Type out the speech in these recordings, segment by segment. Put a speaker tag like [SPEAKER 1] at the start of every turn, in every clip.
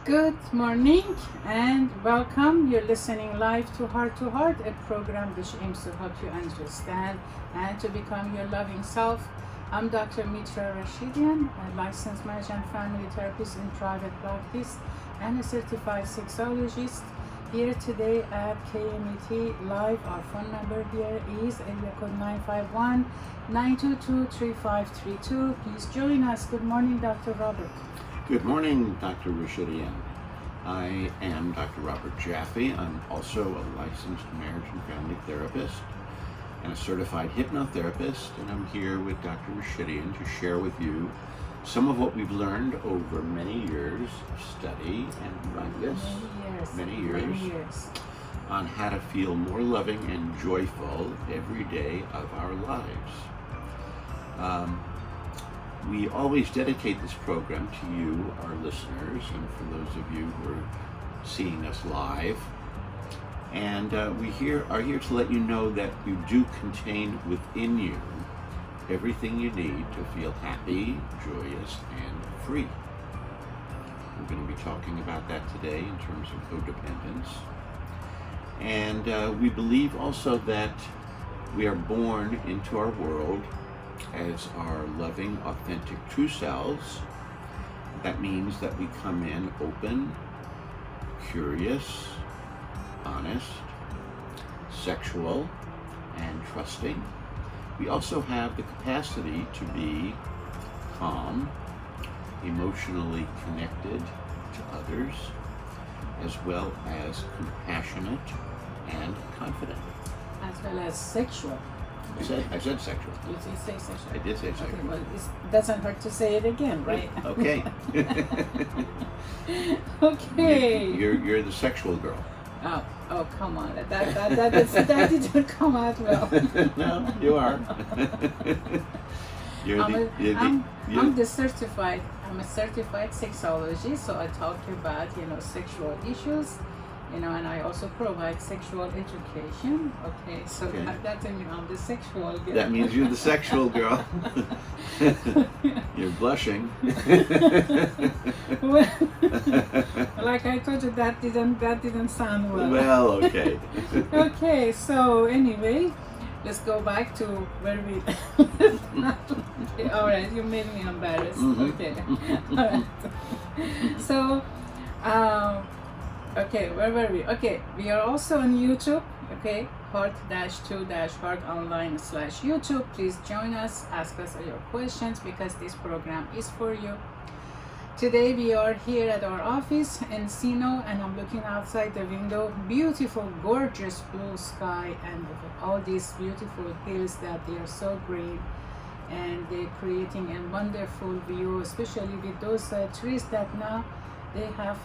[SPEAKER 1] Good morning and welcome. You're listening live to Heart, a program which aims to help you understand and to become your loving self. I'm Dr. Mitra Rashidian, a licensed marriage and family therapist in private practice and a certified sexologist. Here today at KMET Live. Our phone number here is area code 951-922-3532. Please join us. Good morning, Dr. Robert.
[SPEAKER 2] Good morning, Dr. Rashidian. I am Dr. Robert Jaffe. I'm also a licensed marriage and family therapist and a certified hypnotherapist, and I'm here with Dr. Rashidian to share with you some of what we've learned over many years of study and practice, many years, on how to feel more loving and joyful every day of our lives. We always dedicate this program to you, our listeners, and for those of you who are seeing us live. And we are here to let you know that you do contain within you everything you need to feel happy, joyous, and free. We're going to be talking about that today in terms of codependence. And we believe also that we are born into our world as our loving, authentic, true selves. That means that we come in open, curious, honest, sexual, and trusting. We also have the capacity to be calm, emotionally connected to others, as well as compassionate and confident.
[SPEAKER 1] As well as sexual.
[SPEAKER 2] I said sexual.
[SPEAKER 1] You did say sexual.
[SPEAKER 2] I did say sexual.
[SPEAKER 1] Okay, well, it doesn't hurt to say it again, right?
[SPEAKER 2] Okay.
[SPEAKER 1] Okay.
[SPEAKER 2] You're the sexual girl.
[SPEAKER 1] Oh, come on. That didn't come out well.
[SPEAKER 2] No, you are.
[SPEAKER 1] I'm a certified sexologist, so I talk about, sexual issues, and I also provide sexual education. Okay, so
[SPEAKER 2] Okay.
[SPEAKER 1] that means I'm the sexual girl.
[SPEAKER 2] That means you're the sexual girl. You're blushing.
[SPEAKER 1] Well, like I told you, that didn't sound well.
[SPEAKER 2] Well, okay.
[SPEAKER 1] Okay, so anyway, let's go back to where we. All right, you made me embarrassed.
[SPEAKER 2] Mm-hmm.
[SPEAKER 1] Okay, all right. So, okay, where were we? Okay, we are also on YouTube. Okay, Heart-2-Heart Online/YouTube. Please join us. Ask us your questions because this program is for you. Today we are here at our office in Encino, and I'm looking outside the window. Beautiful, gorgeous blue sky, and all these beautiful hills that they are so green, and they're creating a wonderful view, especially with those trees that now they have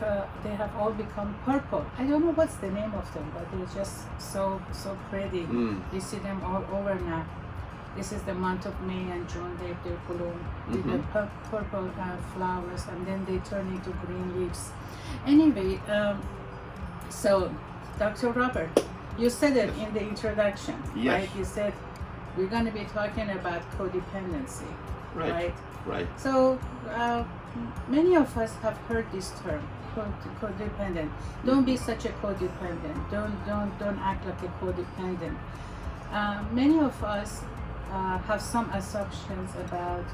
[SPEAKER 1] all become purple. I don't know what's the name of them, but they're just so pretty. You see them all over now. This is the month of May and June. They bloom with the purple flowers, and then they turn into green leaves. Anyway, so Dr. Robert, you said it in the introduction,
[SPEAKER 2] Yes.
[SPEAKER 1] right? You said we're going to be talking about codependency, right?
[SPEAKER 2] Right.
[SPEAKER 1] So many of us have heard this term, codependent. Don't be such a codependent. Don't act like a codependent. Many of us have some assumptions about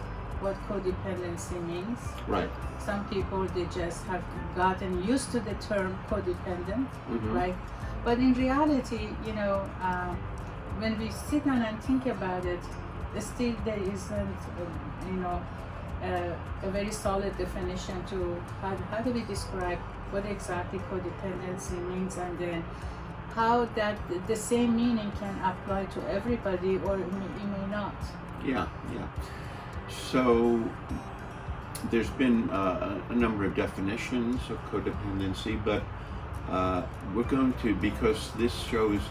[SPEAKER 1] what codependency means.
[SPEAKER 2] Right.
[SPEAKER 1] Some people, they just have gotten used to the term codependent, right? But in reality, when we sit down and think about it, still there isn't, a very solid definition to how do we describe what exactly codependency means, and then how that the same meaning can apply to everybody, or it may not.
[SPEAKER 2] Yeah. So there's been a number of definitions of codependency, but we're going to, because this show is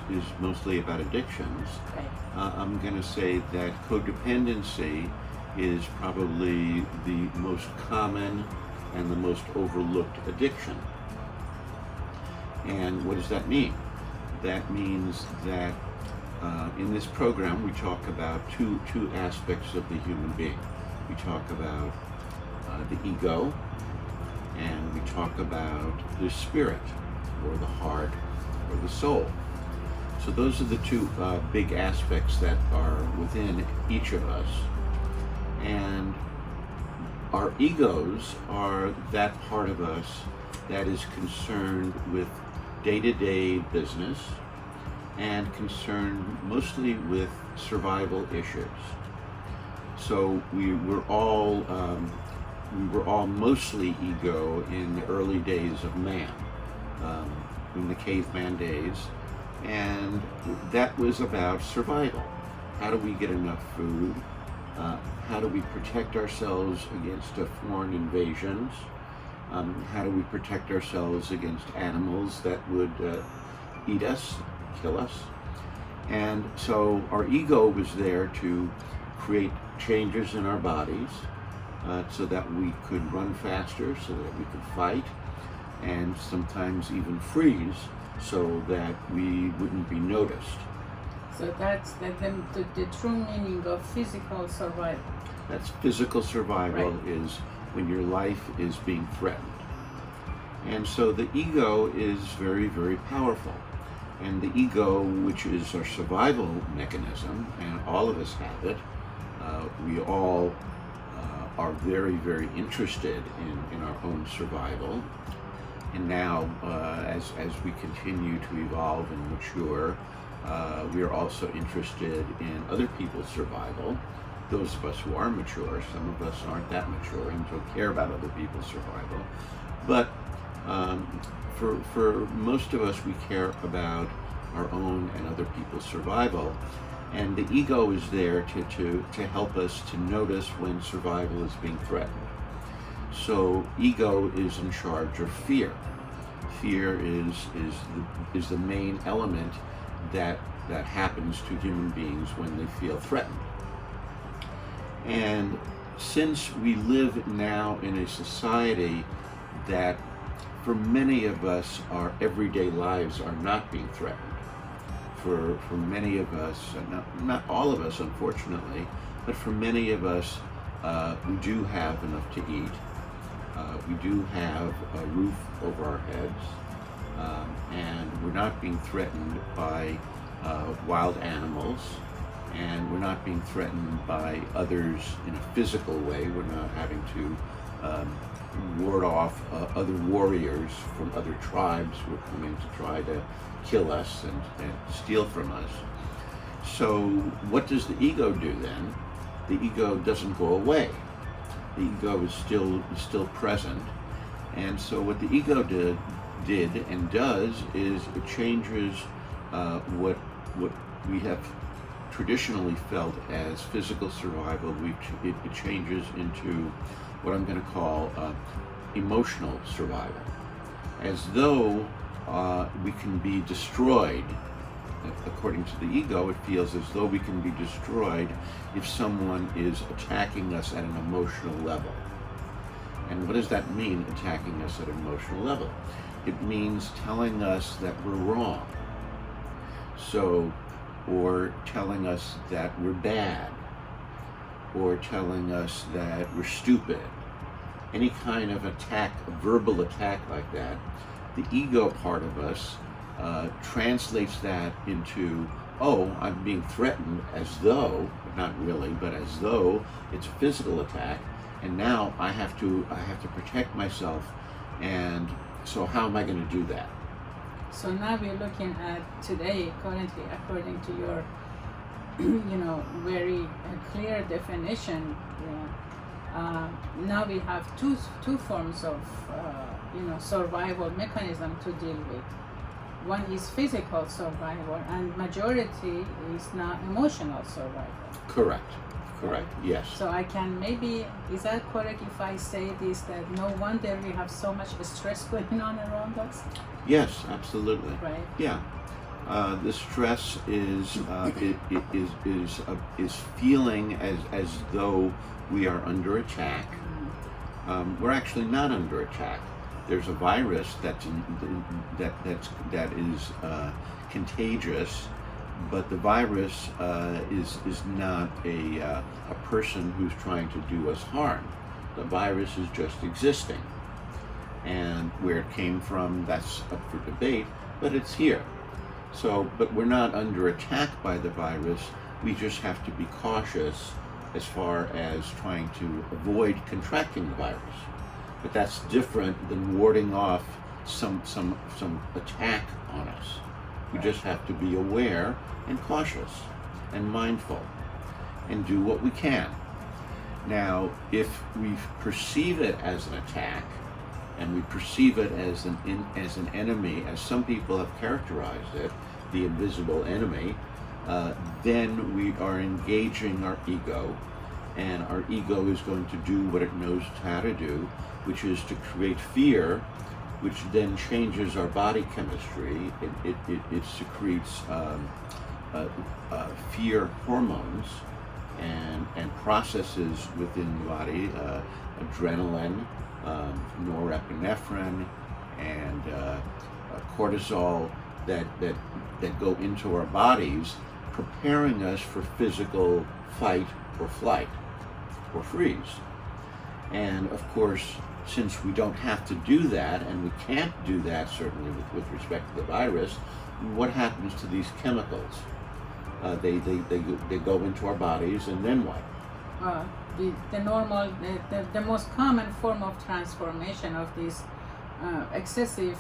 [SPEAKER 2] mostly about addictions,
[SPEAKER 1] Right.
[SPEAKER 2] I'm going to say that codependency is probably the most common and the most overlooked addiction. And what does that mean? That means that in this program we talk about two aspects of the human being. We talk about the ego and we talk about the spirit, or the heart, or the soul. So those are the two big aspects that are within each of us. And our egos are that part of us that is concerned with day-to-day business and concerned mostly with survival issues. So we were all mostly ego in the early days of man, in the caveman days, and that was about survival. How do we get enough food? How do we protect ourselves against foreign invasions? How do we protect ourselves against animals that would eat us, kill us? And so our ego was there to create changes in our bodies so that we could run faster, so that we could fight, and sometimes even freeze so that we wouldn't be noticed.
[SPEAKER 1] So that's the true meaning of physical survival.
[SPEAKER 2] That's physical survival,
[SPEAKER 1] right.
[SPEAKER 2] Is when your life is being threatened. And so the ego is very, very powerful. And the ego, which is our survival mechanism, and all of us have it, we all are very, very interested in our own survival. And now, as we continue to evolve and mature, we are also interested in other people's survival. Those of us who are mature, some of us aren't that mature and don't care about other people's survival. But for most of us, we care about our own and other people's survival. And the ego is there to help us to notice when survival is being threatened. So ego is in charge of fear. Fear is the main element that happens to human beings when they feel threatened. And since we live now in a society that for many of us, our everyday lives are not being threatened. For many of us, not all of us unfortunately, but for many of us, we do have enough to eat. We do have a roof over our heads, and we're not being threatened by wild animals, and we're not being threatened by others in a physical way. We're not having to ward off other warriors from other tribes who are coming to try to kill us and steal from us. So what does the ego do then? The ego doesn't go away. The ego is still present. And so what the ego did and does is it changes what we have traditionally felt as physical survival. It changes into what I'm going to call emotional survival, as though we can be destroyed. According to the ego, it feels as though we can be destroyed if someone is attacking us at an emotional level. And what does that mean, attacking us at an emotional level? It means telling us that we're wrong. So, or telling us that we're bad, or telling us that we're stupid. Any kind of attack, a verbal attack like that, the ego part of us translates that into, oh, I'm being threatened, as though, not really, but as though it's a physical attack, and now I have to protect myself, and so how am I going to do that?
[SPEAKER 1] So now we're looking at today, currently, according to your, very clear definition. Now we have two forms of, survival mechanism to deal with. One is physical survival, and majority is now emotional survival.
[SPEAKER 2] Correct. Yes.
[SPEAKER 1] So I can is that correct if I say this, that no wonder we have so much stress going on around us?
[SPEAKER 2] Yes, absolutely.
[SPEAKER 1] Right.
[SPEAKER 2] Yeah. The stress is feeling as though we are under attack. We're actually not under attack. There's a virus that is contagious, but the virus is not a person who's trying to do us harm. The virus is just existing. And where it came from, that's up for debate, but it's here. So, but we're not under attack by the virus. We just have to be cautious as far as trying to avoid contracting the virus. But that's different than warding off some attack on us. We just have to be aware and cautious and mindful and do what we can. Now, if we perceive it as an attack, and we perceive it as an enemy, as some people have characterized it, the invisible enemy, then we are engaging our ego, and our ego is going to do what it knows how to do, which is to create fear, which then changes our body chemistry. It secretes fear hormones and processes within the body, adrenaline, norepinephrine, and cortisol that go into our bodies, preparing us for physical fight or flight or freeze. And of course, since we don't have to do that, and we can't do that certainly with respect to the virus, what happens to these chemicals? They go into our bodies, and then what?
[SPEAKER 1] The most common form of transformation of this excessive,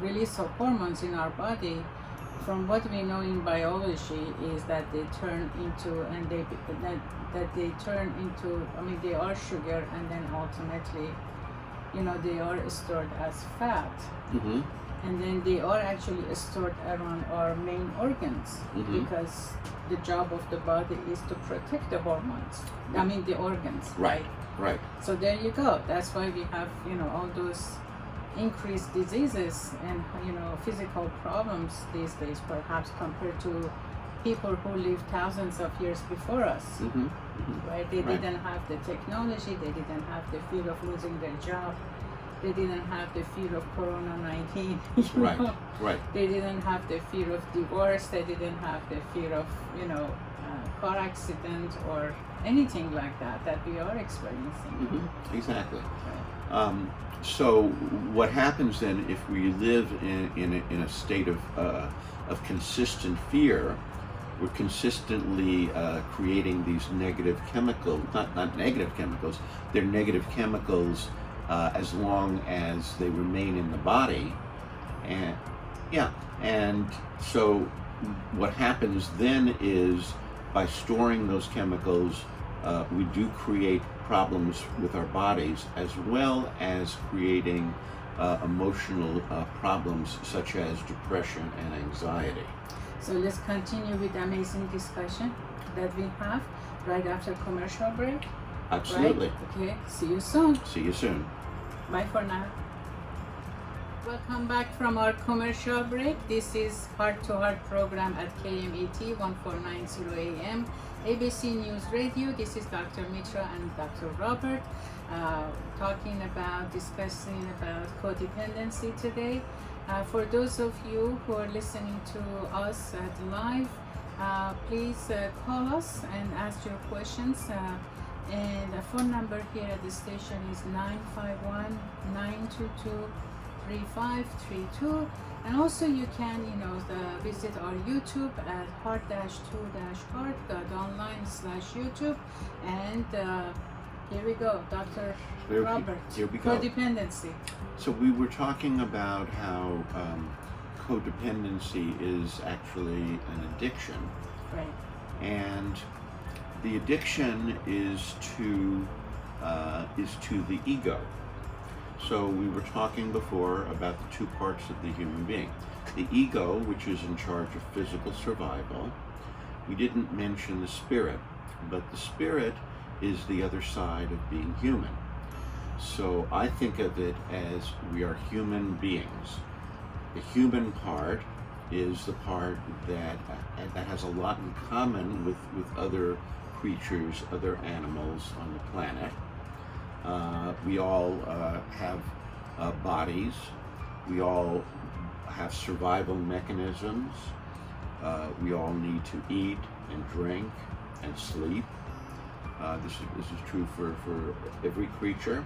[SPEAKER 1] release of hormones in our body, from what we know in biology, is that they turn into, they are sugar, and then ultimately, they are stored as fat.
[SPEAKER 2] Mm-hmm.
[SPEAKER 1] And then they are actually stored around our main organs,
[SPEAKER 2] mm-hmm.
[SPEAKER 1] because the job of the body is to protect the hormones. The organs.
[SPEAKER 2] Right. Right.
[SPEAKER 1] So there you go. That's why we have, all those increased diseases and, physical problems these days, perhaps compared to people who lived thousands of years before us.
[SPEAKER 2] Mm-hmm. Mm-hmm.
[SPEAKER 1] Right? They didn't have the technology. They didn't have the fear of losing their job. They didn't have the fear of Corona-19.
[SPEAKER 2] Right, right.
[SPEAKER 1] They didn't have the fear of divorce. They didn't have the fear of, car accident or anything like that we are experiencing.
[SPEAKER 2] Mm-hmm. Exactly.
[SPEAKER 1] Right.
[SPEAKER 2] So what happens then if we live in a state of consistent fear? We're consistently creating these negative chemicals, not negative chemicals, they're negative chemicals as long as they remain in the body. And so what happens then is, by storing those chemicals, we do create problems with our bodies, as well as creating emotional problems such as depression and anxiety.
[SPEAKER 1] So let's continue with the amazing discussion that we have right after commercial break.
[SPEAKER 2] Absolutely.
[SPEAKER 1] Right? Okay, see you soon.
[SPEAKER 2] See you soon.
[SPEAKER 1] Bye for now. Welcome back from our commercial break. This is Heart to Heart program at KMET 1490 AM, ABC News Radio. This is Dr. Mitra and Dr. Robert discussing about codependency today. For those of you who are listening to us live, please call us and ask your questions. And the phone number here at the station is 951-922-3532. And also you can, visit our YouTube at heart-2-heart.online/YouTube. And here we go, Dr. Robert.
[SPEAKER 2] Here we go.
[SPEAKER 1] Codependency.
[SPEAKER 2] So we were talking about how codependency is actually an addiction.
[SPEAKER 1] Right.
[SPEAKER 2] And the addiction is to the ego. So we were talking before about the two parts of the human being. The ego, which is in charge of physical survival. We didn't mention the spirit, but the spirit is the other side of being human. So I think of it as we are human beings. The human part is the part that has a lot in common with other creatures, other animals on the planet. We all have bodies. We all have survival mechanisms. We all need to eat and drink and sleep. This is true for every creature.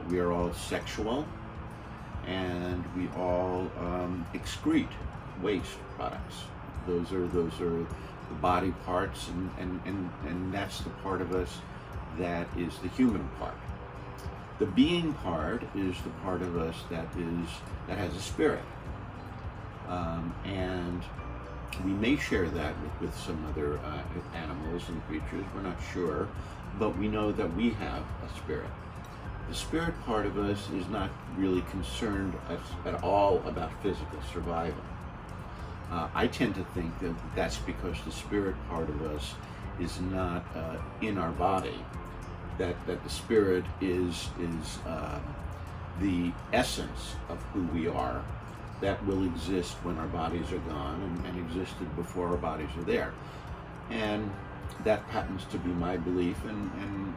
[SPEAKER 2] We are all sexual, and we all excrete waste products. Those are the body parts, and that's the part of us that is the human part. The being part is the part of us that has a spirit, and we may share that with some other animals and creatures. We're not sure, but we know that we have a spirit. The spirit part of us is not really concerned at all about physical survival. I tend to think that that's because the spirit part of us is not in our body. That the spirit is the essence of who we are, that will exist when our bodies are gone, and existed before our bodies are there. And that happens to be my belief, and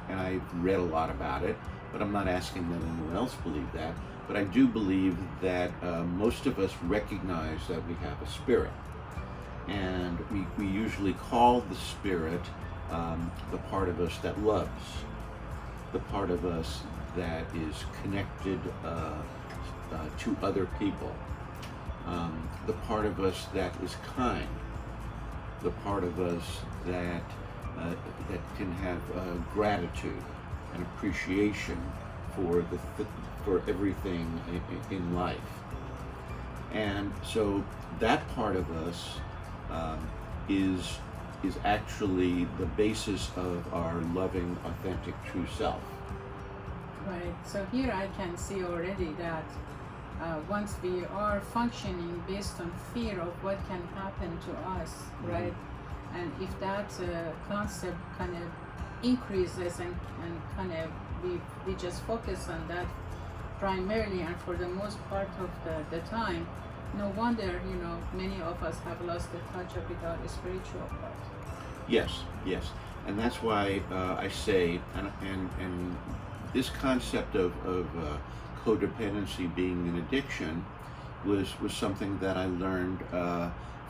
[SPEAKER 2] I've read a lot about it, but I'm not asking that anyone else believe that. But I do believe that most of us recognize that we have a spirit, and we usually call the spirit the part of us that loves, the part of us that is connected to other people, the part of us that is kind, the part of us that can have gratitude and appreciation for everything in life. And so that part of us is actually the basis of our loving, authentic, true self.
[SPEAKER 1] Right. So here I can see already that once we are functioning based on fear of what can happen to us, right? And if that concept kind of increases and kind of we just focus on that primarily and for the most part of the time, no wonder, many of us have lost the touch of with our spiritual part.
[SPEAKER 2] Yes, and that's why I say, and this concept of codependency being an addiction was something that I learned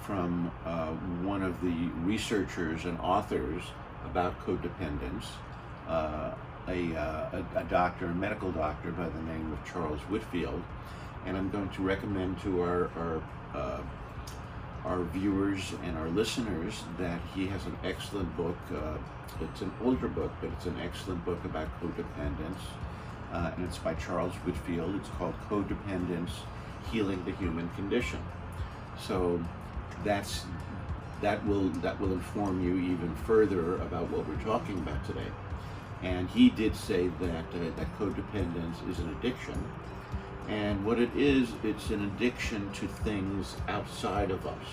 [SPEAKER 2] from one of the researchers and authors about codependence, a doctor, a medical doctor by the name of Charles Whitfield. And I'm going to recommend to our viewers and our listeners that he has an excellent book. It's an older book, but it's an excellent book about codependence, and it's by Charles Whitfield. It's called Co-Dependence: Healing the Human Condition. So that will inform you even further about what we're talking about today. And he did say that codependence is an addiction. And what it is, it's an addiction to things outside of us.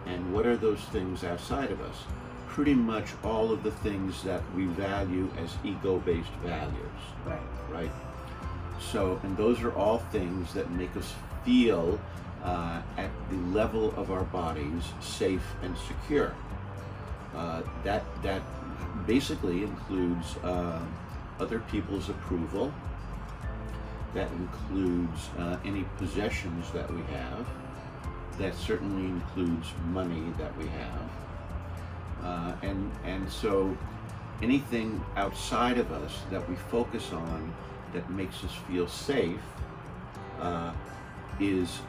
[SPEAKER 2] And what are those things outside of us? Pretty much all of the things that we value as ego-based values. Right? So, and those are all things that make us feel at the level of our bodies safe and secure. That basically includes other people's approval. That includes any possessions that we have. That certainly includes money that we have. And so anything outside of us that we focus on that makes us feel safe is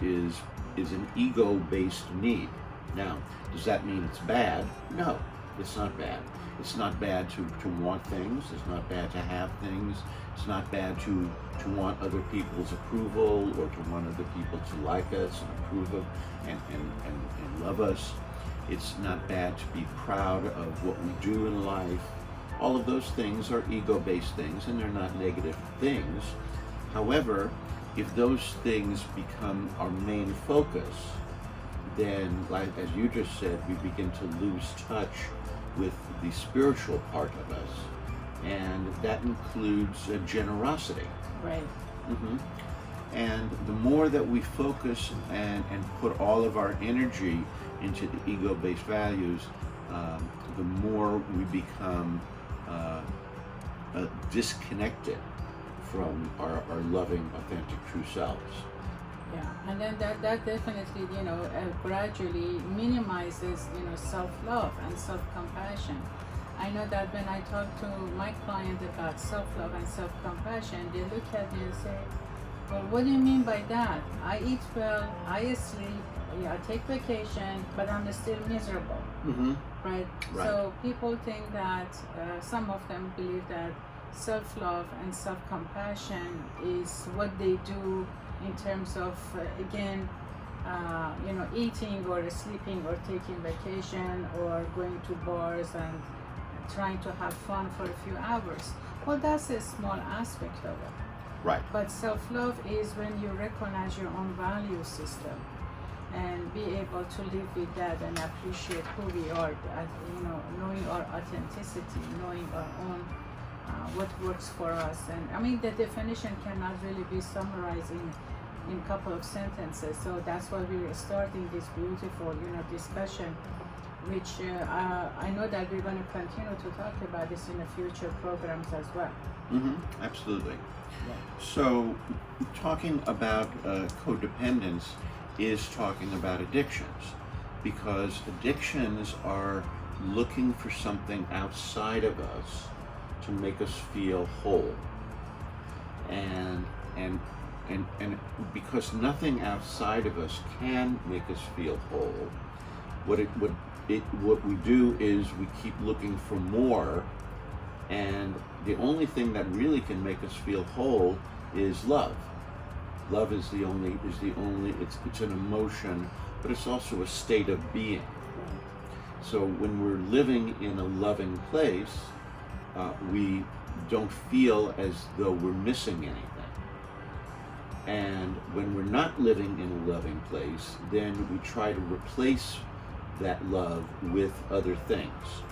[SPEAKER 2] an ego-based need. Now, does that mean it's bad? No, it's not bad. It's not bad to want things. It's not bad to have things. It's not bad to want other people's approval, or to want other people to like us and approve of and love us. It's not bad to be proud of what we do in life. All of those things are ego-based things, and they're not negative things. However, if those things become our main focus, then, like as you just said, we begin to lose touch with the spiritual part of us, and that includes generosity.
[SPEAKER 1] Right.
[SPEAKER 2] And the more that we focus and put all of our energy into the ego-based values, the more we become disconnected from our loving, authentic, true selves.
[SPEAKER 1] Yeah, and then that definitely, gradually minimizes, self-love and self-compassion. I know that when I talk to my client about self-love and self-compassion, they look at me and say, well, what do you mean by that? I eat well, I sleep, yeah, I take vacation, but I'm still miserable,
[SPEAKER 2] Mm-hmm.
[SPEAKER 1] right?
[SPEAKER 2] Right.
[SPEAKER 1] So people think that, some of them believe that self-love and self-compassion is what they do in terms of, again, eating or sleeping or taking vacation or going to bars and trying to have fun for a few hours. Well, that's a small aspect of it.
[SPEAKER 2] Right.
[SPEAKER 1] But self-love is when you recognize your own value system and be able to live with that and appreciate who we are, knowing our authenticity, knowing our own, what works for us. And I mean, the definition cannot really be summarized in a couple of sentences. So that's why we're starting this beautiful, discussion, which I know that we're going to continue to talk about this in the future programs as well.
[SPEAKER 2] Mm-hmm. Absolutely.
[SPEAKER 1] Yeah.
[SPEAKER 2] So, talking about codependence is talking about addictions, because addictions are looking for something outside of us to make us feel whole, and because nothing outside of us can make us feel whole, what we do is we keep looking for more, and the only thing that really can make us feel whole is love. Love is the only it's an emotion, but it's also a state of being. So when we're living in a loving place, we don't feel as though we're missing anything. And when we're not living in a loving place, then we try to replace that love with other things.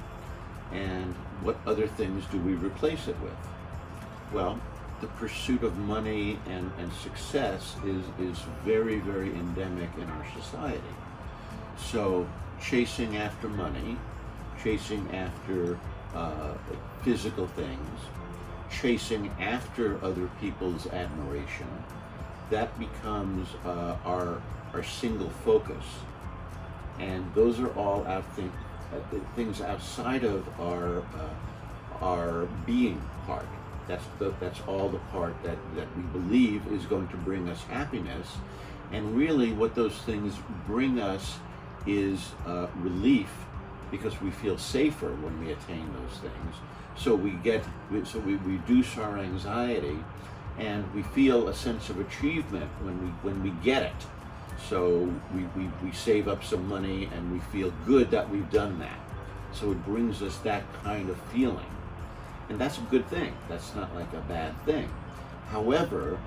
[SPEAKER 2] And what other things do we replace it with? Well, the pursuit of money and success is very, very endemic in our society. So chasing after money, chasing after physical things, chasing after other people's admiration, that becomes our single focus. And those are all things outside of our being part. That's all the part that we believe is going to bring us happiness. And really what those things bring us is relief, because we feel safer when we attain those things. So we reduce our anxiety, and we feel a sense of achievement when we get it. So we save up some money and we feel good that we've done that. So it brings us that kind of feeling. And that's a good thing. That's not like a bad thing. However,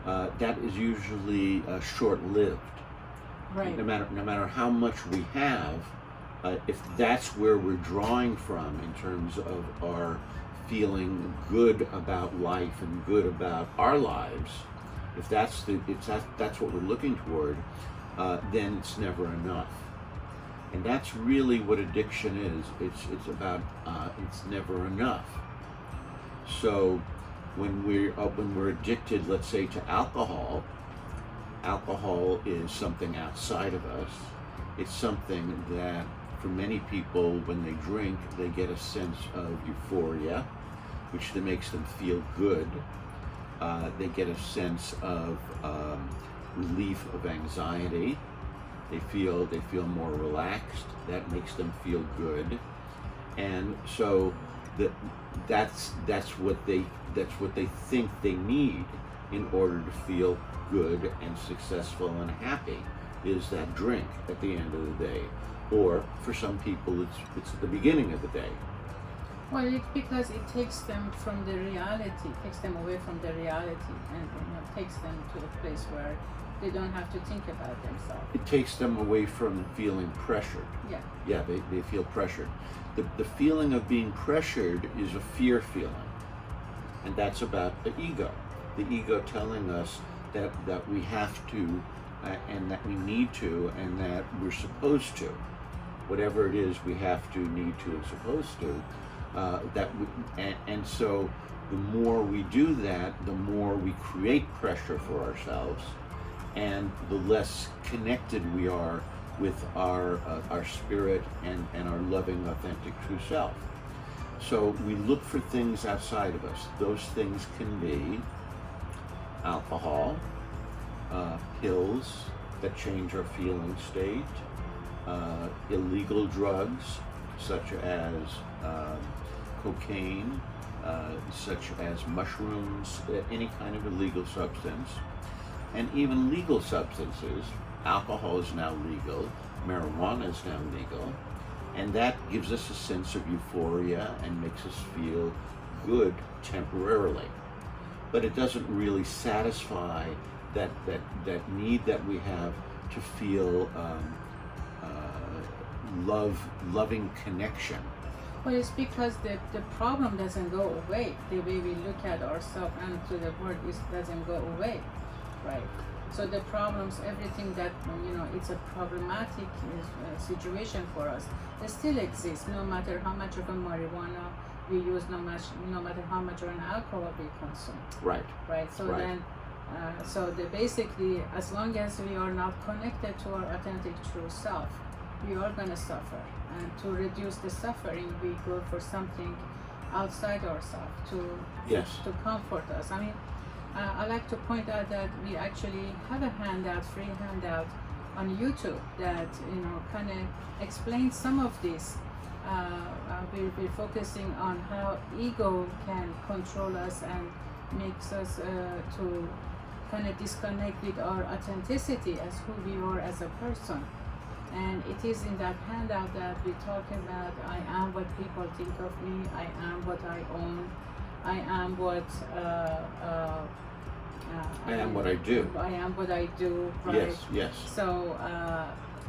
[SPEAKER 2] that is usually short-lived.
[SPEAKER 1] Right.
[SPEAKER 2] No matter how much we have, if that's where we're drawing from in terms of our feeling good about life and good about our lives, if that's what we're looking toward, then it's never enough. And that's really what addiction is. It's about it's never enough. So when we're addicted, let's say, to alcohol is something outside of us. It's something that for many people, when they drink, they get a sense of euphoria, which makes them feel good. They get a sense of relief of anxiety. They feel more relaxed. That makes them feel good, and so that's what they think they need in order to feel good and successful and happy, is that drink at the end of the day, or for some people it's at the beginning of the day.
[SPEAKER 1] Well, it's because it takes them from the reality, takes them away from the reality, and takes them to a place where they don't have to think about themselves.
[SPEAKER 2] It takes them away from feeling pressured.
[SPEAKER 1] Yeah.
[SPEAKER 2] Yeah, they feel pressured. The feeling of being pressured is a fear feeling, and that's about the ego. The ego telling us that we have to, and that we need to, and that we're supposed to. Whatever it is we have to, need to, and supposed to. And so the more we do that, the more we create pressure for ourselves, and the less connected we are with our spirit and our loving, authentic, true self. So we look for things outside of us. Those things can be alcohol, pills that change our feeling state, illegal drugs such as cocaine, such as mushrooms, any kind of illegal substance, and even legal substances. Alcohol is now legal, marijuana is now legal, and that gives us a sense of euphoria and makes us feel good temporarily. But it doesn't really satisfy that need that we have to feel loving connection.
[SPEAKER 1] Well, it's because the problem doesn't go away. The way we look at ourselves and to the world doesn't go away, right? So the problems, everything that, it's a problematic situation for us, it still exists, no matter how much of a marijuana we use, no matter how much of an alcohol we consume.
[SPEAKER 2] Right.
[SPEAKER 1] Right. So
[SPEAKER 2] right.
[SPEAKER 1] then, basically, as long as we are not connected to our authentic true self, we are going to suffer. And to reduce the suffering, we go for something outside ourselves to comfort us. I mean, I like to point out that we actually have a free handout on YouTube that kind of explains some of this. We're focusing on how ego can control us and makes us to kind of disconnect with our authenticity as who we are as a person. And it is in that handout that we talk about I am what people think of me, I am what I own, I am what
[SPEAKER 2] I am what I do.
[SPEAKER 1] I am what I do, right?
[SPEAKER 2] Yes, yes.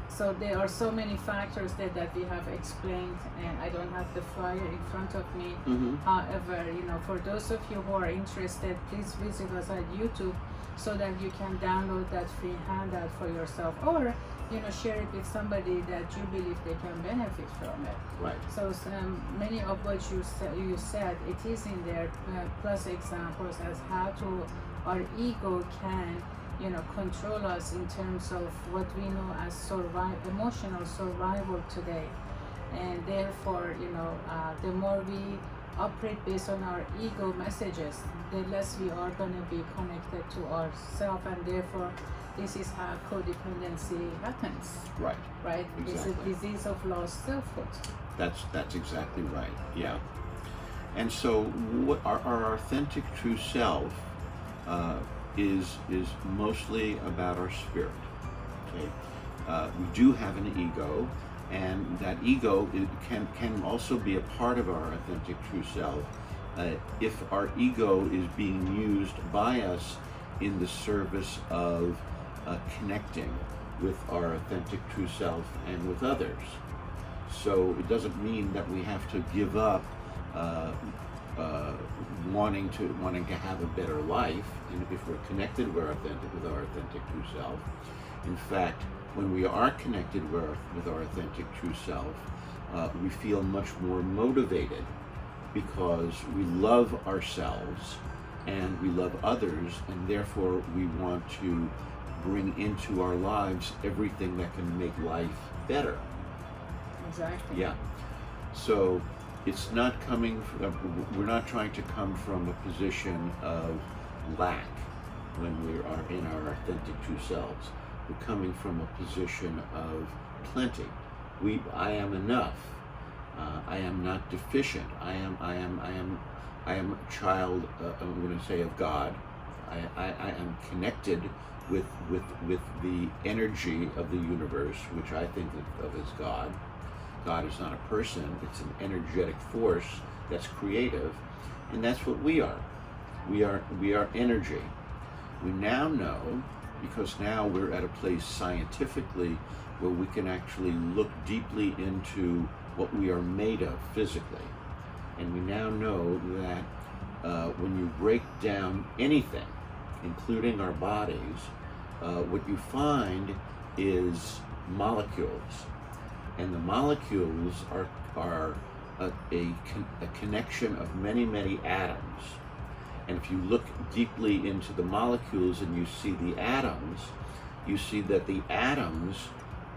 [SPEAKER 1] So there are so many factors that we have explained, and I don't have the flyer in front of me.
[SPEAKER 2] Mm-hmm.
[SPEAKER 1] However, for those of you who are interested, please visit us at YouTube so that you can download that free handout for yourself, or share it with somebody that you believe they can benefit from it.
[SPEAKER 2] Right.
[SPEAKER 1] So many of what you said, it is in there, plus examples as how to our ego can control us in terms of what we know as emotional survival today. And therefore, the more we operate based on our ego messages, the less we are going to be connected to ourselves, and therefore this is how codependency happens.
[SPEAKER 2] Right.
[SPEAKER 1] Right?
[SPEAKER 2] Exactly.
[SPEAKER 1] It's a disease of lost selfhood.
[SPEAKER 2] That's exactly right. Yeah. And so what our authentic true self is mostly about our spirit. Okay. We do have an ego, and that ego can also be a part of our authentic true self if our ego is being used by us in the service of connecting with our authentic true self and with others. So it doesn't mean that we have to give up wanting to have a better life, and if we're connected with our authentic true self. In fact, when we are connected with our authentic true self, we feel much more motivated because we love ourselves and we love others, and therefore we want to bring into our lives everything that can make life better.
[SPEAKER 1] Exactly.
[SPEAKER 2] Yeah. So it's not we're not trying to come from a position of lack when we are in our authentic true selves. We're coming from a position of plenty. I am enough. I am not deficient. I am a child, I'm going to say, of God. I am connected with the energy of the universe, which I think of as God. God is not a person, it's an energetic force that's creative, and that's what we are. We are energy. We now know, because now we're at a place scientifically where we can actually look deeply into what we are made of physically. And we now know that when you break down anything, including our bodies, what you find is molecules. And the molecules are a connection of many, many atoms. And if you look deeply into the molecules and you see the atoms, you see that the atoms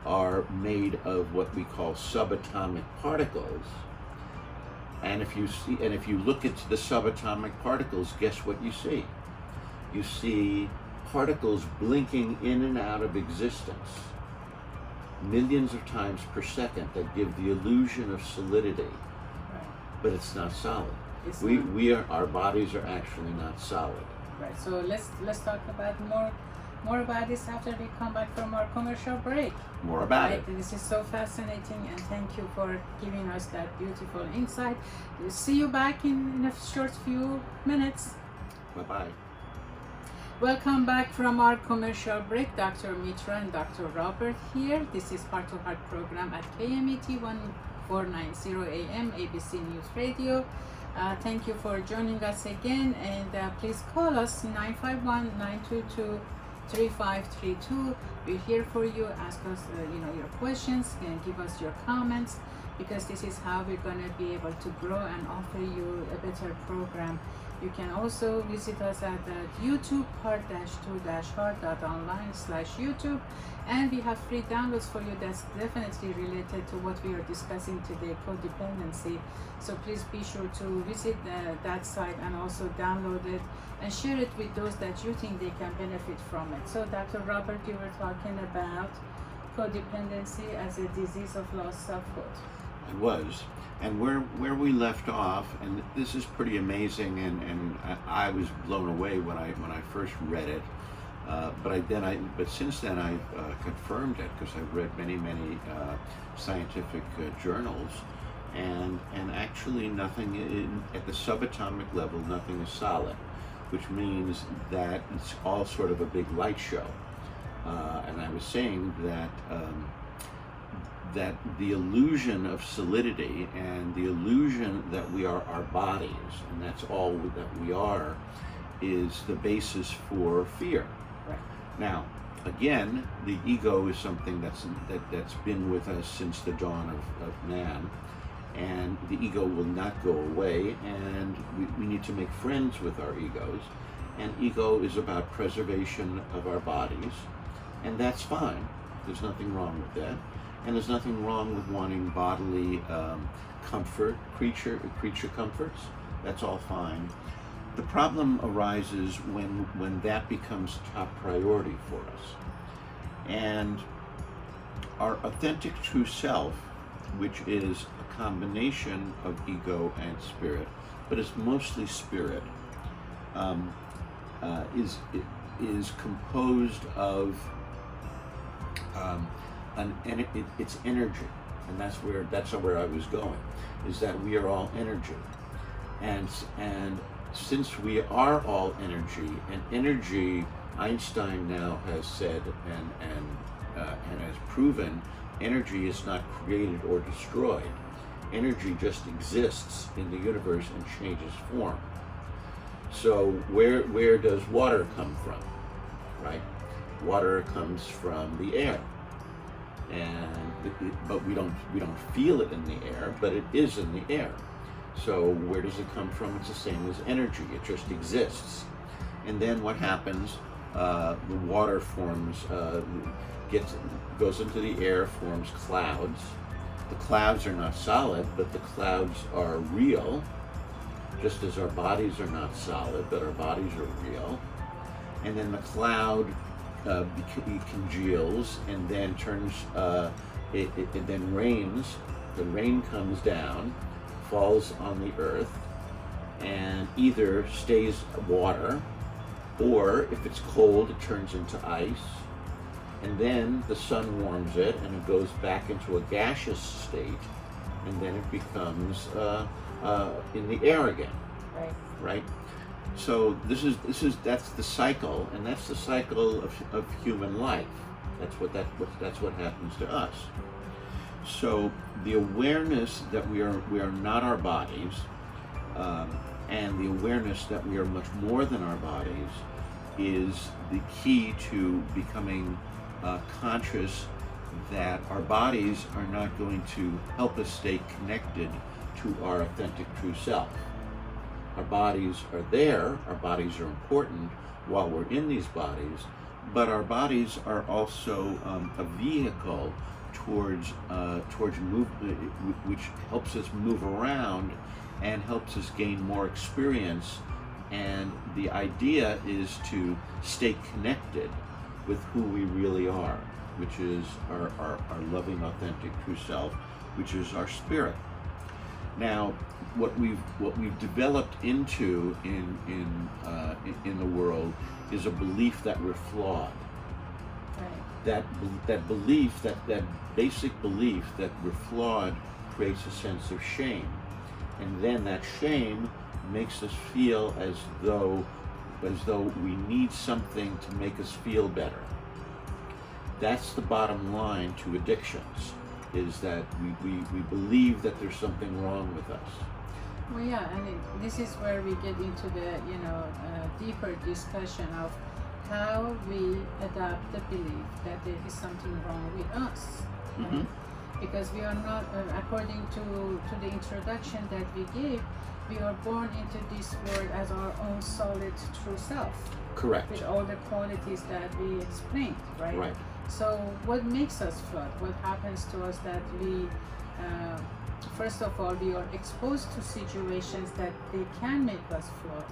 [SPEAKER 2] are made of what we call subatomic particles. And if you look at the subatomic particles, guess what you see? You see particles blinking in and out of existence millions of times per second that give the illusion of solidity,
[SPEAKER 1] Right.
[SPEAKER 2] but it's not solid.
[SPEAKER 1] It's
[SPEAKER 2] Our bodies are actually not solid.
[SPEAKER 1] Right. So let's talk about more about this after we come back from our commercial break.
[SPEAKER 2] More about
[SPEAKER 1] Right.
[SPEAKER 2] it.
[SPEAKER 1] This is so fascinating, and thank you for giving us that beautiful insight. We'll see you back in a short few minutes.
[SPEAKER 2] Bye-bye.
[SPEAKER 1] Welcome back from our commercial break. Dr. Mitra and Dr. Robert here. This is Heart to Heart program at KMET 1490 AM ABC News Radio. Thank you for joining us again, and please call us 951-922-3532. We're here for you. Ask us your questions and give us your comments, because this is how we're going to be able to grow and offer you a better program. You can also visit us at YouTube, heart-2-heart.online/YouTube, and we have free downloads for you that's definitely related to what we are discussing today, codependency. So please be sure to visit that site and also download it and share it with those that you think they can benefit from it. So Dr. Robert, you were talking about codependency as a disease of lost selfhood.
[SPEAKER 2] I was. And where we left off, and this is pretty amazing, and I was blown away when I first read it. But since then I've confirmed it, because I've read many scientific journals, and actually nothing at the subatomic level, nothing is solid, which means that it's all sort of a big light show. And I was saying that the illusion of solidity and the illusion that we are our bodies, and that's all that we are, is the basis for fear.
[SPEAKER 1] Right.
[SPEAKER 2] Now, again, the ego is something that's been with us since the dawn of man, and the ego will not go away, and we need to make friends with our egos, and ego is about preservation of our bodies, and that's fine. There's nothing wrong with that. And there's nothing wrong with wanting bodily comfort, creature comforts. That's all fine. The problem arises when that becomes top priority for us. And our authentic true self, which is a combination of ego and spirit, but it's mostly spirit, is composed of it's energy, and that's where I was going, is that we are all energy, and since we are all energy, and energy, Einstein now has said and has proven, energy is not created or destroyed. Energy just exists in the universe and changes form. So where does water come from? Right? Water comes from the air. But we don't feel it in the air, but it is in the air. So where does it come from? It's the same as energy. It just exists. And then what happens? The water forms, goes into the air, forms clouds. The clouds are not solid, but the clouds are real. Just as our bodies are not solid, but our bodies are real. And then the cloud congeals, and then it then rains. The rain comes down, falls on the earth, and either stays water, or if it's cold, it turns into ice, and then the sun warms it, and it goes back into a gaseous state, and then it becomes in the air again. Right. So that's the cycle, and that's the cycle of human life. That's what happens to us. So the awareness that we are not our bodies, and the awareness that we are much more than our bodies, is the key to becoming conscious that our bodies are not going to help us stay connected to our authentic true self. Our bodies are there, our bodies are important while we're in these bodies, but our bodies are also a vehicle towards movement, which helps us move around and helps us gain more experience. And the idea is to stay connected with who we really are, which is our loving, authentic, true self, which is our spirit. Now, what we've developed into in the world is a belief that we're flawed.
[SPEAKER 1] Right.
[SPEAKER 2] That belief, that basic belief that we're flawed, creates a sense of shame, and then that shame makes us feel as though we need something to make us feel better. That's the bottom line to addictions, is that we believe that there's something wrong with us.
[SPEAKER 1] Well, yeah, and this is where we get into the deeper discussion of how we adopt the belief that there is something wrong with us.
[SPEAKER 2] Mm-hmm.
[SPEAKER 1] Because we are not, according to the introduction that we gave, we are born into this world as our own solid true self.
[SPEAKER 2] Correct.
[SPEAKER 1] With all the qualities that we explained, right?
[SPEAKER 2] Right.
[SPEAKER 1] So what makes us flawed? What happens to us that we, first of all, we are exposed to situations that they can make us flawed.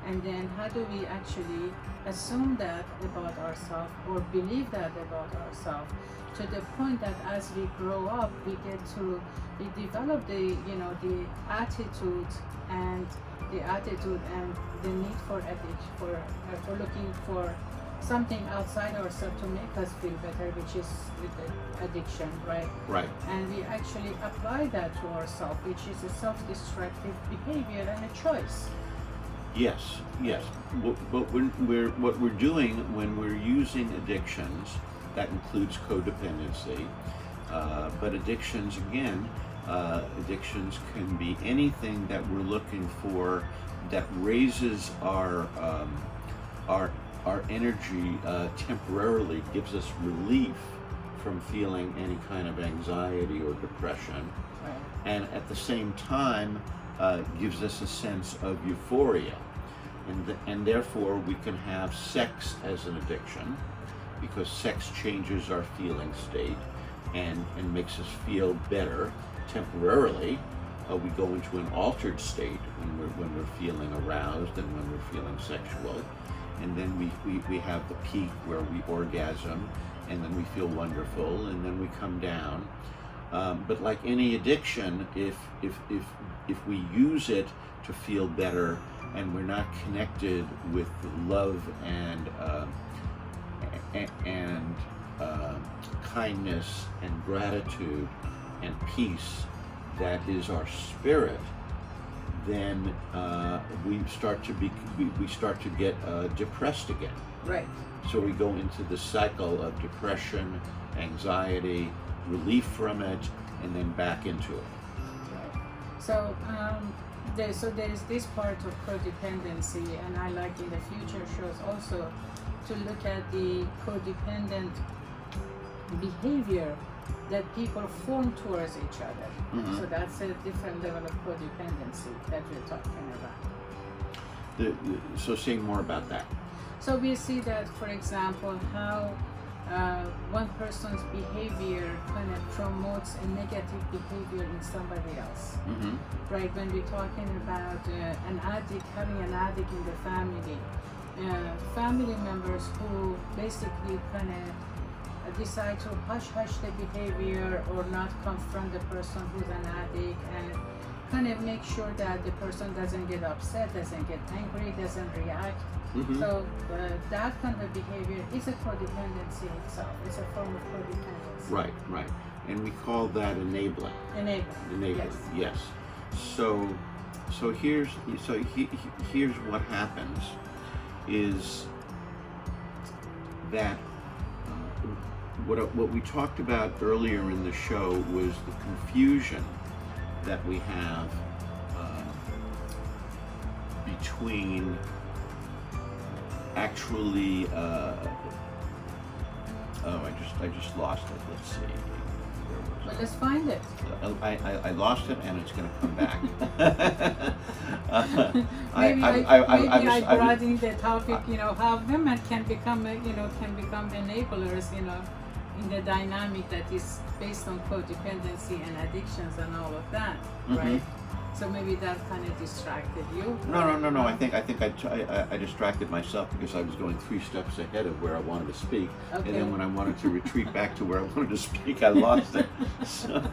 [SPEAKER 1] And then how do we actually assume that about ourselves or believe that about ourselves, to the point that as we grow up, we develop the attitude and the need for looking for something outside ourselves to make us feel better, which is the addiction, right?
[SPEAKER 2] Right.
[SPEAKER 1] And we actually apply that to ourselves, which is a self-destructive behavior and a choice.
[SPEAKER 2] Yes. But what we're doing when we're using addictions, that includes codependency, but addictions can be anything that we're looking for that raises our energy temporarily, gives us relief from feeling any kind of anxiety or depression,
[SPEAKER 1] Right.
[SPEAKER 2] and at the same time gives us a sense of euphoria, and therefore we can have sex as an addiction, because sex changes our feeling state and makes us feel better temporarily. We go into an altered state when we're feeling aroused and when we're feeling sexual, and then we have the peak where we orgasm, and then we feel wonderful, and then we come down. But like any addiction, if we use it to feel better, and we're not connected with love and kindness and gratitude and peace that is our spirit, then we start to get depressed again.
[SPEAKER 1] Right.
[SPEAKER 2] So we go into the cycle of depression, anxiety, relief from it, and then back into it.
[SPEAKER 1] Right. So there is this part of codependency, and I like in the future shows also to look at the codependent behavior that people form towards each other.
[SPEAKER 2] Mm-hmm.
[SPEAKER 1] So that's a different level of codependency that we're talking about.
[SPEAKER 2] So say more about that.
[SPEAKER 1] So we see that, for example, how one person's behavior kind of promotes a negative behavior in somebody else.
[SPEAKER 2] Mm-hmm.
[SPEAKER 1] Right? When we're talking about an addict, having an addict in the family, family members who basically kind of decide to hush the behavior or not confront the person who's an addict, and kind of make sure that the person doesn't get upset, doesn't get angry, doesn't react.
[SPEAKER 2] Mm-hmm.
[SPEAKER 1] So that kind of behavior is a codependency itself. It's a form of codependency.
[SPEAKER 2] Right. And we call that enabling.
[SPEAKER 1] Enabling.
[SPEAKER 2] Yes. So here's what happens is that what we talked about earlier in the show was the confusion that we have between actually I just lost it. Let's see.
[SPEAKER 1] Well, let's find it.
[SPEAKER 2] I lost it, and it's going to come back.
[SPEAKER 1] Maybe I brought in the topic, how women can become enablers, in the dynamic that is based on codependency and addictions and all of that,
[SPEAKER 2] Mm-hmm.
[SPEAKER 1] right? So maybe that kind of distracted you.
[SPEAKER 2] No. I think I distracted myself because I was going 3 steps ahead of where I wanted to speak,
[SPEAKER 1] Okay.
[SPEAKER 2] and then when I wanted to retreat back to where I wanted to speak, I lost it. So,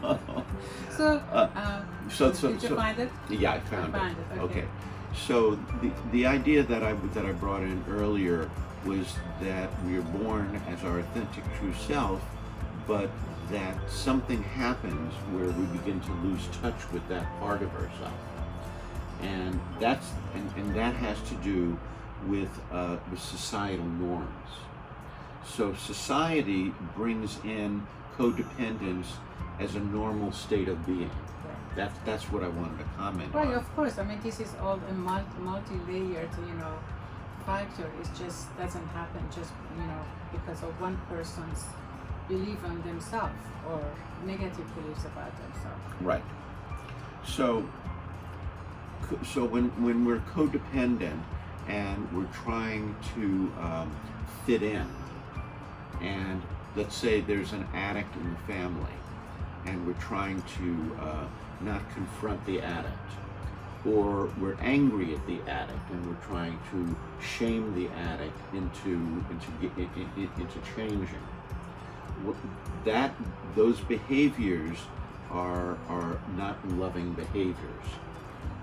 [SPEAKER 1] did you find it?
[SPEAKER 2] yeah, I found
[SPEAKER 1] it. Okay.
[SPEAKER 2] So the idea that I brought in earlier was that we are born as our authentic true self, but that something happens where we begin to lose touch with that part of ourselves, and that has to do with societal norms. So society brings in codependence as a normal state of being. That's what I wanted to comment on.
[SPEAKER 1] Right, of course. I mean, this is all a multi-layered, factor. It just doesn't happen just, because of one person's belief on themselves or negative beliefs about themselves.
[SPEAKER 2] Right. So when we're codependent and we're trying to fit in, and let's say there's an addict in the family, and we're trying to not confront the addict, or we're angry at the addict and we're trying to shame the addict into changing. Those behaviors are not loving behaviors.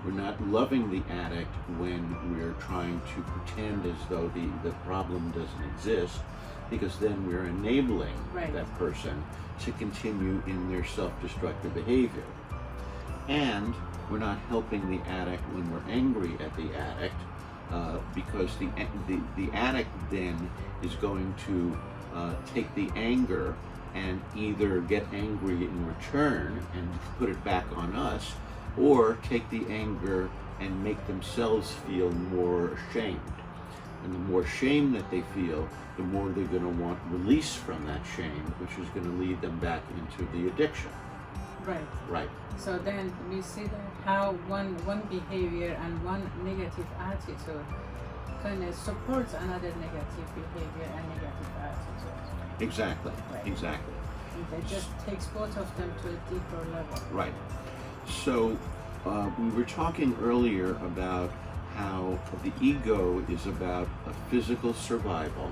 [SPEAKER 2] We're not loving the addict when we're trying to pretend as though the problem doesn't exist, because then we're enabling that person to continue in their self-destructive behavior. And we're not helping the addict when we're angry at the addict, because the addict then is going to take the anger and either get angry in return and put it back on us, or take the anger and make themselves feel more ashamed. And the more shame that they feel, the more they're going to want release from that shame, which is going to lead them back into the addiction. Right.
[SPEAKER 1] So then we see that how one behavior and one negative attitude kind of supports another negative behavior and negative attitude.
[SPEAKER 2] Exactly.
[SPEAKER 1] Right.
[SPEAKER 2] Exactly.
[SPEAKER 1] And it just takes both of them to a deeper level.
[SPEAKER 2] Right. So we were talking earlier about how the ego is about a physical survival,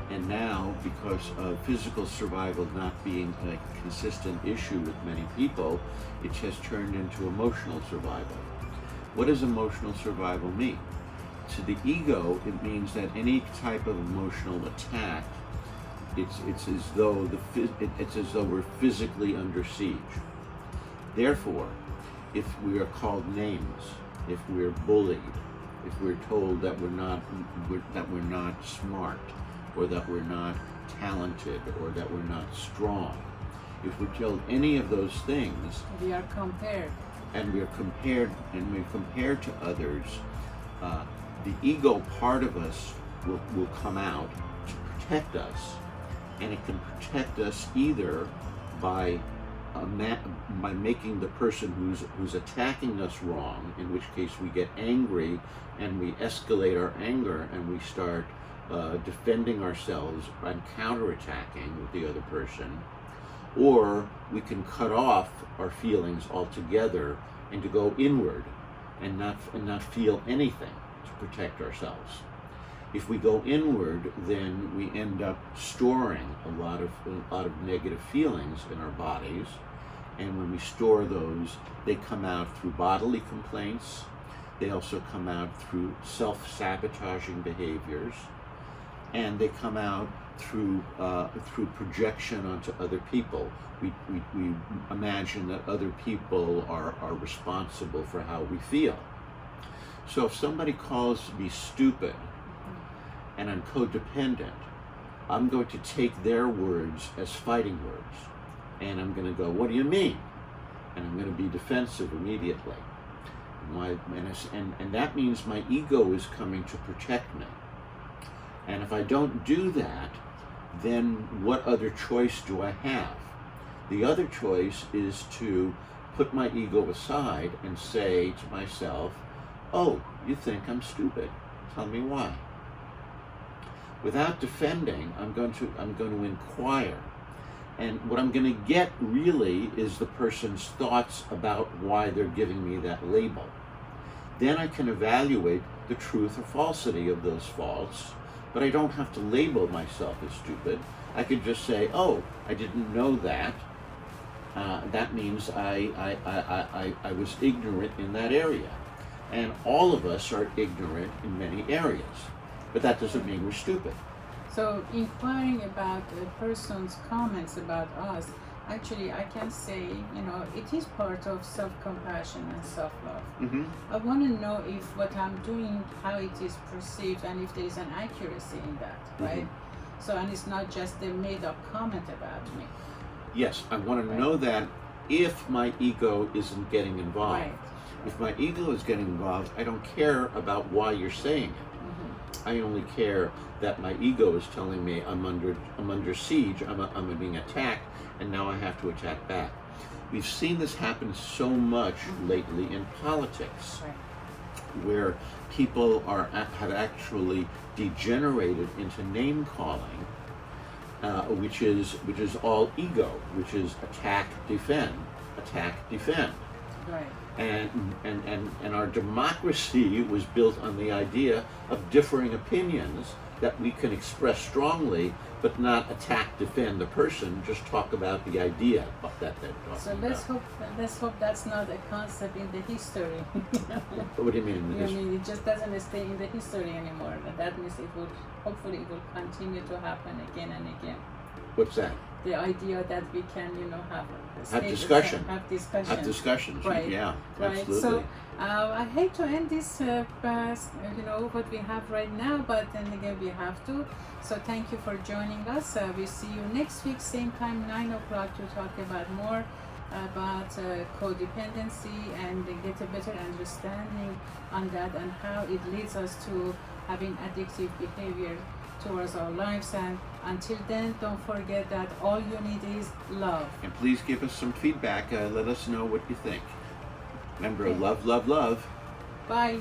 [SPEAKER 2] and now, because of physical survival not being a consistent issue with many people, it has turned into emotional survival. What does emotional survival mean? To the ego, it means that any type of emotional attack, it's as though we're physically under siege. Therefore, if we are called names, if we're bullied, if we're told that we're not smart, or that we're not talented, or that we're not strong, if we're told any of those things,
[SPEAKER 1] we are compared.
[SPEAKER 2] And we're compared to others, the ego part of us will come out to protect us, and it can protect us either by making the person who's attacking us wrong, in which case we get angry and we escalate our anger and we start defending ourselves and counterattacking with the other person, or we can cut off our feelings altogether and to go inward and not feel anything to protect ourselves. If we go inward, then we end up storing a lot of negative feelings in our bodies, and when we store those, they come out through bodily complaints. They also come out through self-sabotaging behaviors, and they come out through projection onto other people. We imagine that other people are responsible for how we feel. So if somebody calls me stupid and I'm codependent, I'm going to take their words as fighting words, and I'm going to go, "What do you mean?" And I'm going to be defensive immediately. And that means my ego is coming to protect me. And if I don't do that, then what other choice do I have? The other choice is to put my ego aside and say to myself, "Oh, you think I'm stupid? Tell me why." Without defending, I'm going to inquire. And what I'm going to get really is the person's thoughts about why they're giving me that label. Then I can evaluate the truth or falsity of those faults, but I don't have to label myself as stupid. I could just say, oh, I didn't know that. That means I was ignorant in that area. And all of us are ignorant in many areas, but that doesn't mean we're stupid.
[SPEAKER 1] So inquiring about a person's comments about us, actually I can say, it is part of self-compassion and self-love.
[SPEAKER 2] Mm-hmm.
[SPEAKER 1] I want to know if what I'm doing, how it is perceived, and if there is an accuracy in that, right?
[SPEAKER 2] Mm-hmm.
[SPEAKER 1] So, and it's not just a made-up comment about me.
[SPEAKER 2] Yes, I want to know that if my ego isn't getting involved.
[SPEAKER 1] Right.
[SPEAKER 2] If my ego is getting involved, I don't care about why you're saying it.
[SPEAKER 1] Mm-hmm.
[SPEAKER 2] I only care that my ego is telling me I'm under siege, I'm being attacked, and now I have to attack back. We've seen this happen so much lately in politics,
[SPEAKER 1] Right.
[SPEAKER 2] where people have actually degenerated into name calling, which is all ego, which is attack, defend, attack, defend.
[SPEAKER 1] Right.
[SPEAKER 2] And our democracy was built on the idea of differing opinions that we can express strongly, but not attack, defend the person, just talk about the idea that they're talking
[SPEAKER 1] So
[SPEAKER 2] about.
[SPEAKER 1] let's hope that's not a concept in the history.
[SPEAKER 2] What do you mean?
[SPEAKER 1] I mean, it just doesn't stay in the history anymore. That means hopefully it will continue to happen again and again.
[SPEAKER 2] What's that?
[SPEAKER 1] The idea that we can,
[SPEAKER 2] Have discussion.
[SPEAKER 1] Have discussion.
[SPEAKER 2] Have discussions.
[SPEAKER 1] Right.
[SPEAKER 2] Yeah,
[SPEAKER 1] Right.
[SPEAKER 2] absolutely.
[SPEAKER 1] So I hate to end this, what we have right now, but then again we have to. So thank you for joining us. We'll see you next week, same time, 9 o'clock, to talk about more about codependency and get a better understanding on that and how it leads us to having addictive behavior towards our lives. And until then, don't forget that all you need is love.
[SPEAKER 2] And please give us some feedback. Let us know what you think. Remember,
[SPEAKER 1] Okay.
[SPEAKER 2] love, love, love.
[SPEAKER 1] Bye.